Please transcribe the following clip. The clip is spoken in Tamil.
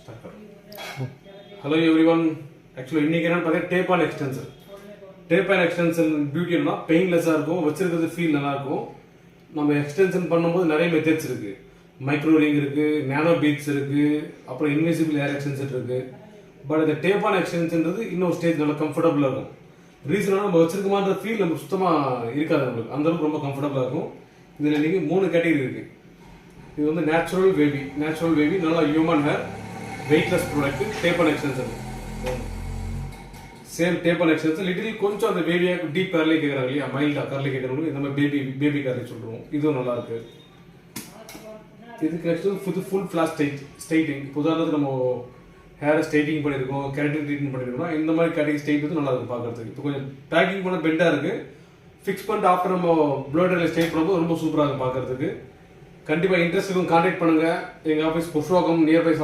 Hello everyone. Actually, இன்னைக்கு என்னன்னு பார்த்தா tape on extension. Tape on extension beauty என்ன பெயின்லெஸ்ஸாக இருக்கும், வச்சிருக்கிறது ஃபீல் நல்லா இருக்கும். நம்ம எக்ஸ்டென்ஷன் பண்ணும்போது நிறைய மெத்தட்ஸ் இருக்கு. மைக்ரோ ரிங் இருக்கு, நானோ பீட்ஸ் இருக்கு, அப்புறம் இன்விசிபிள் ஏர் எக்ஸ்டென்ஷன் இருக்கு. பட் இந்த டேப் ஆன் எக்ஸ்டென்ஷன்றது இன்னொரு ஸ்டேஜ் நல்லா கம்ஃபர்டபுளாக இருக்கும். ரீசனாக நம்ம வச்சிருக்கமான்ற ஃபீல் நம்ம சுத்தமாக இருக்காது நம்மளுக்கு, அந்த அளவுக்கு ரொம்ப கம்ஃபர்டபுளாக இருக்கும். இதில் இன்னைக்கு 3 கேட்டகரி இருக்கு. இது வந்து நேச்சுரல் வேவி நல்லா human hair weightless product tape and extension. Same tape and extension little கொஞ்சம் அந்த பேபியாக டீப் கர்லி கேட்குறாங்க இல்லையா, மைல்டாக கர்லி கேட்குறவங்களுக்கு இந்த மாதிரி பேபி கர்லி சொல்லுவோம். இதுவும் நல்லா இருக்கு. இதுக்கு நெக்ஸ்ட் ஃபுல் ஃபிளாஷ் ஸ்ட்ரைட்டிங். உதாரணத்துக்கு நம்ம ஹேர் ஸ்ட்ரைட்டிங் பண்ணியிருக்கோம், கெரட்டின் ட்ரீட்மெண்ட் பண்ணியிருக்கோம், இந்த மாதிரி கேட்டகரி ஸ்ட்ரைட் வந்து நல்லா இருக்கும் பார்க்கறதுக்கு. இப்போ கொஞ்சம் பேக்கிங் பண்ண பெண்டாக இருக்கு, ஃபிக்ஸ் பண்ணிட்டு ஆஃப்டர் நம்ம ப்ளோடரில் ஸ்ட்ரைட் பண்ணும்போது ரொம்ப சூப்பராக இருக்கும் பார்க்கறதுக்கு. கண்டிப்பாக இன்ட்ரெஸ்ட் இருக்கும், கான்டாக்ட் பண்ணுங்க. எங்கள் ஆஃபீஸ் புஷ்வாக்கம் நியர்பை